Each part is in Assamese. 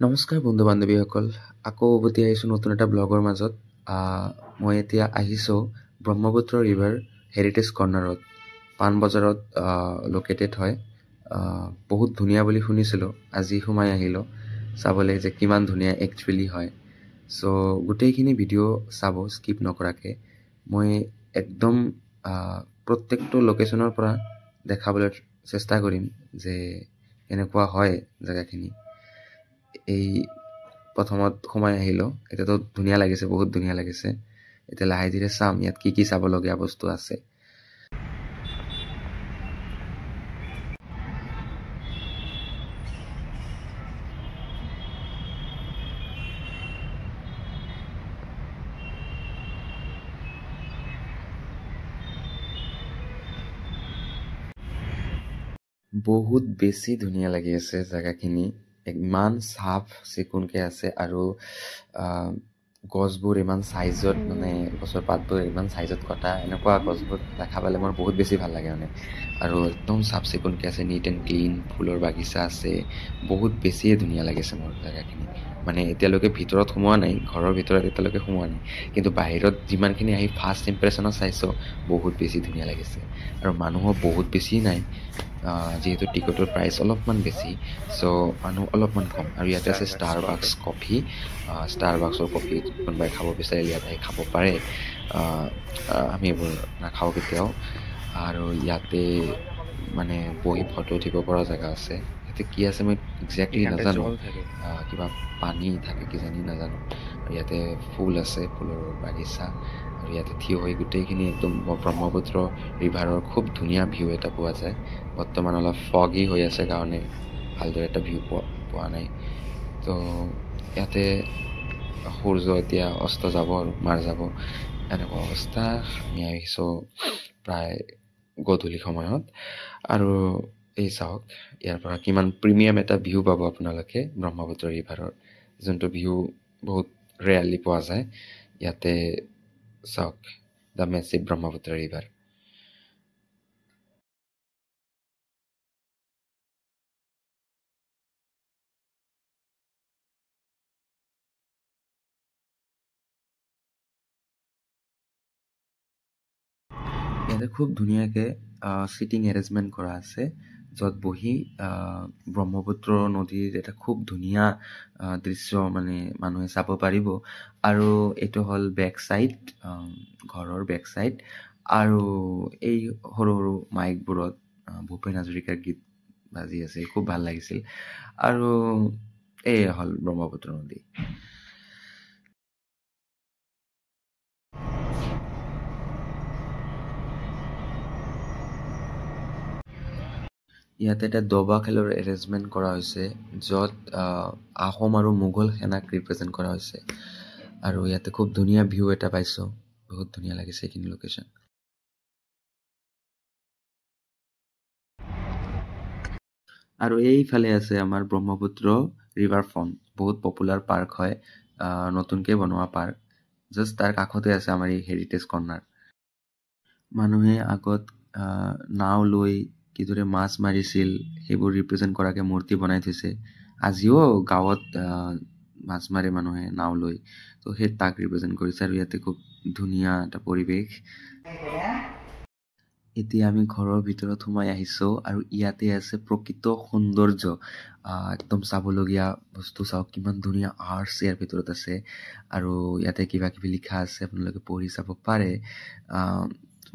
নমস্কাৰ বন্ধু বান্ধৱীসকল, আকৌ উভতি আহিছোঁ নতুন এটা ব্লগৰ মাজত। মই এতিয়া আহিছোঁ ব্ৰহ্মপুত্ৰ ৰিভাৰ হেৰিটেজ কৰ্ণাৰত, পাণবজাৰত লোকেটেড হয়। বহুত ধুনীয়া বুলি শুনিছিলোঁ, আজি সোমাই আহিলোঁ চাবলৈ যে কিমান ধুনীয়া একচুৱেলি হয়। চ' গোটেইখিনি ভিডিঅ' চাব স্কিপ নকৰাকৈ। মই একদম প্ৰত্যেকটো লোকেশ্যনৰ পৰা দেখাবলৈ চেষ্টা কৰিম যে কেনেকুৱা হয় জেগাখিনি। এই প্ৰথমত সোমাই আহিলোঁ, এতিয়াতো ধুনীয়া লাগিছে, বহুত ধুনীয়া লাগিছে। এতিয়া লাহে ধীৰে চাম ইয়াত কি কি চাবলগীয়া বস্তু আছে। বহুত বেছি ধুনীয়া লাগি আছে জেগাখিনি, ইমান চাফ চিকুণকৈ আছে আৰু গছবোৰ ইমান চাইজত, মানে গছৰ পাতবোৰ ইমান চাইজত কটা, এনেকুৱা গছবোৰ দেখা পালে মোৰ বহুত বেছি ভাল লাগে মানে। আৰু একদম চাফ চিকুণকৈ আছে, নিট এণ্ড ক্লিন, ফুলৰ বাগিচা আছে, বহুত বেছিয়ে ধুনীয়া লাগিছে মোৰ জেগাখিনি। মানে এতিয়ালৈকে ভিতৰত সোমোৱা নাই, ঘৰৰ ভিতৰত এতিয়ালৈকে সোমোৱা নাই, কিন্তু বাহিৰত যিমানখিনি আহি ফাৰ্ষ্ট ইম্প্ৰেশ্যনত চাইছোঁ বহুত বেছি ধুনীয়া লাগিছে। আৰু মানুহো বহুত বেছি নাই, যিহেতু টিকটৰ প্ৰাইচ অলপমান বেছি, চ' মানুহ অলপমান কম। আৰু ইয়াতে আছে ষ্টাৰবাক্স কফি। ষ্টাৰবাক্সৰ কফি কোনোবাই খাব বিচাৰিলে ইয়াতে খাব পাৰে। আমি এইবোৰ নাখাওঁ কেতিয়াও। আৰু ইয়াতে মানে বহি ফটো উঠিব পৰা জেগা আছে। ইয়াতে কি আছে মই একজেক্টলি নাজানো, কিবা পানী থাকে কিজানি নাজানো। আৰু ইয়াতে ফুল আছে, ফুলৰ বাগিচা। আৰু ইয়াতে থিয় হৈ গোটেইখিনি একদম ব্ৰহ্মপুত্ৰ ৰিভাৰৰ খুব ধুনীয়া ভিউ এটা পোৱা যায়। বৰ্তমান অলপ ফগি হৈ আছে কাৰণে ভালদৰে এটা ভিউ পোৱা নাই। তো ইয়াতে সূৰ্য এতিয়া অস্ত যাব আৰু মাৰ যাব, এনেকুৱা অৱস্থা। আমি আহিছোঁ প্ৰায় গধূলি সময়ত। আৰু এই চাওক ইয়াৰ পৰা কিমান প্ৰিমিয়াম এটা ভিউ পাব আপোনালোকে ব্ৰহ্মপুত্ৰ ৰিভাৰৰ, যোনটো ভিউ বহুত ৰেয়াৰলি পোৱা যায়। ইয়াতে চাওক দ্য মেচিভ ব্ৰহ্মপুত্ৰ ৰিভাৰ। ইয়াতে খুব ধুনীয়াকৈ চিটিং এৰেঞ্জমেণ্ট কৰা আছে, য'ত বহি ব্ৰহ্মপুত্ৰ নদীৰ এটা খুব ধুনীয়া দৃশ্য মানে মানুহে চাব পাৰিব। আৰু এইটো হ'ল বেক চাইড, ঘৰৰ বেক চাইড। আৰু এই সৰু সৰু মাইকবোৰত ভূপেন হাজৰিকাৰ গীত বাজি আছে, খুব ভাল লাগিছিল। আৰু এই হ'ল ব্ৰহ্মপুত্ৰ নদী। ইয়াতে এটা দবা খেলৰ এৰেঞ্জমেণ্ট কৰা হৈছে, য'ত আহোম আৰু মোগল সেনাক ৰিপ্ৰেজেণ্ট কৰা হৈছে। আৰু ইয়াতে খুব ধুনীয়া ভিউ এটা পাইছোঁ, বহুত ধুনীয়া লাগিছে এইখিনি লোকেশ্যন। আৰু এইফালে আছে আমাৰ ব্ৰহ্মপুত্ৰ ৰিভাৰ ফ্ৰণ্ট, বহুত পপুলাৰ পাৰ্ক হয়, নতুনকৈ বনোৱা পাৰ্ক। জাষ্ট তাৰ কাষতে আছে আমাৰ এই হেৰিটেজ কৰ্ণাৰ। মানুহে আগত নাও লৈ কিদৰে মাছ মাৰিছিল সেইবোৰ ৰিপ্ৰেজেণ্ট কৰাকৈ মূৰ্তি বনাই থৈছে। আজিও গাঁৱত মাছ মাৰে মানুহে নাও লৈ, তো সেই তাক ৰিপ্ৰেজেণ্ট কৰিছে। আৰু ইয়াতে খুব ধুনীয়া এটা পৰিৱেশ। এতিয়া আমি ঘৰৰ ভিতৰত সোমাই আহিছোঁ, আৰু ইয়াতে আছে প্ৰকৃত সৌন্দৰ্য, একদম চাবলগীয়া বস্তু। চাওক কিমান ধুনীয়া আৰ্টছ ইয়াৰ ভিতৰত আছে। আৰু ইয়াতে কিবা কিবি লিখা আছে, আপোনালোকে পঢ়ি চাব পাৰে।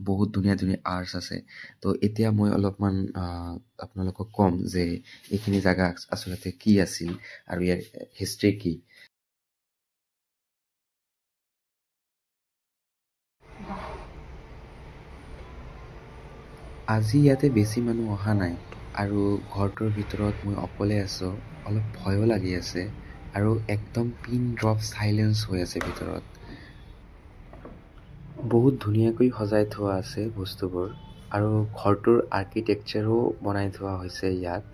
বহুত ধুনীয়া ধুনীয়া আৰ্টছ আছে। তো এতিয়া মই অলপমান আপোনালোকক ক'ম যে এইখিনি জেগা আচলতে কি আছিল আৰু ইয়াৰ হিষ্ট্ৰী কি। আজি ইয়াতে বেছি মানুহ অহা নাই, আৰু ঘৰটোৰ ভিতৰত মই অকলে আছোঁ, অলপ ভয়ো লাগি আছে। আৰু একদম পিন ড্ৰপ চাইলেঞ্চ হৈ আছে ভিতৰত। বহুত ধুনীয়াকৈ সজাই থোৱা আছে বস্তুবোৰ, আৰু ঘৰটোৰ আৰ্কিটেকচাৰো বনাই থোৱা হৈছে ইয়াত।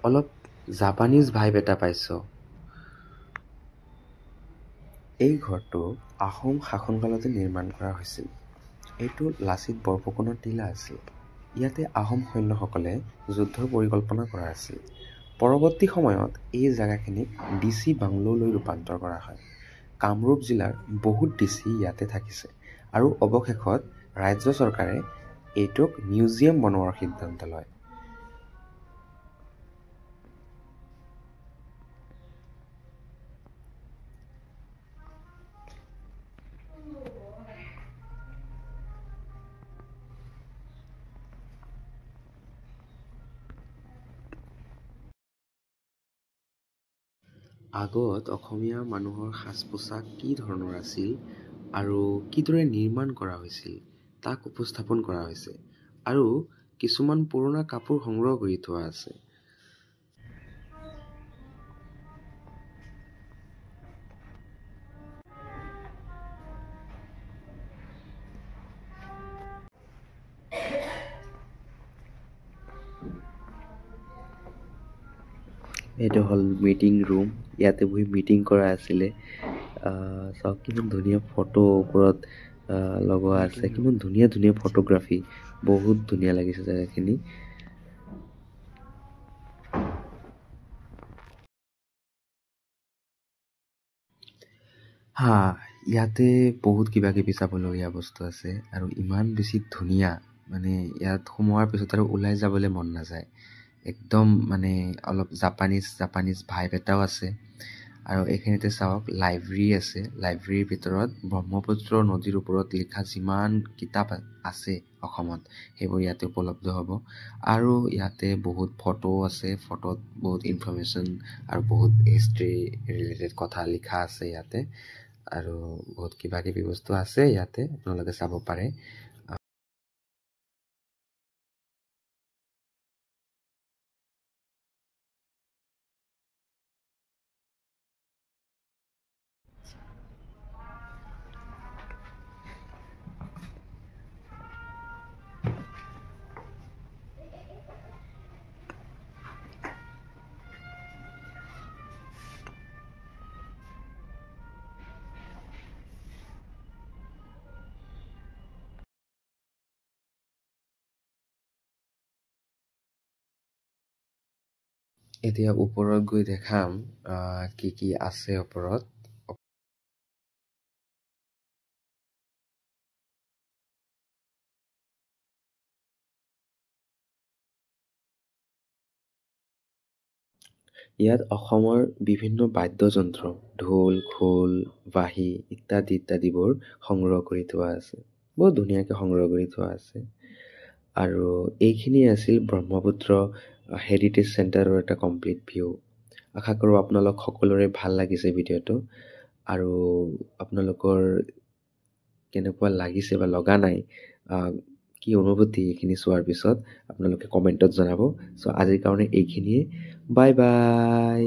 অলপ জাপানীজ ভাইব এটা পাইছোঁ। এই ঘৰটো আহোম শাসনকালতে নিৰ্মাণ কৰা হৈছিল। এইটো লাচিত বৰফুকনৰ টিলা আছিল। ইয়াতে আহোম সৈন্যসকলে যুদ্ধৰ পৰিকল্পনা কৰা আছিল। পৰৱৰ্তী সময়ত এই জেগাখিনিক DC বাংলোলৈ ৰূপান্তৰ কৰা হয়। কামৰূপ জিলাৰ বহুত DC ইয়াতে থাকিছে আৰু অৱশেষত ৰাজ্য চৰকাৰে এইটোক মিউজিয়াম বনোৱাৰ সিদ্ধান্ত লয়। আগত অসমীয়া মানুহৰ সাজ-পোছাক কি ধৰণৰ আছিল আৰু কিদৰে নিৰ্মাণ কৰা হৈছিল তাক উপস্থাপন কৰা হৈছে আৰু কিছুমান পুৰণা কাপোৰ সংগ্ৰহ কৰি থোৱা আছে। এইটো হ'ল মিটিং ৰুম, ইয়াতে বহি মিটিং কৰা আছিলে। চাওক কিমান ধুনীয়া ফটো ওপৰত লগোৱা আছে, কিমান ধুনীয়া ধুনীয়া ফটোগ্ৰাফী, বহুত ধুনীয়া লাগিছে জেগাখিনি। ইয়াতে বহুত কিবা কিবি চাবলগীয়া বস্তু আছে আৰু ইমান বেছি ধুনীয়া, মানে ইয়াত সোমোৱাৰ পিছত আৰু ওলাই যাবলৈ মন নাযায়। একদম মানে অলপ জাপানীজ ভাইব এটাও আছে। আৰু এইখিনিতে চাওক লাইব্ৰেৰী আছে, লাইব্ৰেৰীৰ ভিতৰত ব্ৰহ্মপুত্ৰ নদীৰ ওপৰত লিখা যিমান কিতাপ আছে অসমত সেইবোৰ ইয়াতে উপলব্ধ হ'ব। আৰু ইয়াতে বহুত ফটো আছে, ফটোত বহুত ইনফৰমেশ্যন আৰু বহুত হিষ্ট্ৰী ৰিলেটেড কথা লিখা আছে ইয়াতে। আৰু বহুত কিবা কিবি বস্তু আছে ইয়াতে, আপোনালোকে চাব পাৰে। এতিয়া ওপৰত গৈ দেখাম কি কি আছে ওপৰত। ইয়াত অসমৰ বিভিন্ন বাদ্যযন্ত্ৰ, ঢোল, খোল, বাঁহী ইত্যাদিবোৰ সংগ্ৰহ কৰি থোৱা আছে। বহুত ধুনীয়াকৈ সংগ্ৰহ কৰি থোৱা আছে। আৰু এইখিনি আছিল ব্ৰহ্মপুত্ৰ হেৰিটেজ চেণ্টাৰৰ এটা কমপ্লিট ভিউ। আশা কৰোঁ আপোনালোক সকলোৰে ভাল লাগিছে ভিডিঅ'টো। আৰু আপোনালোকৰ কেনেকুৱা লাগিছে বা লগা নাই, কি অনুভূতি এইখিনি চোৱাৰ পিছত আপোনালোকে কমেণ্টত জনাব। চ' আজিৰ কাৰণে এইখিনিয়ে। Bye bye.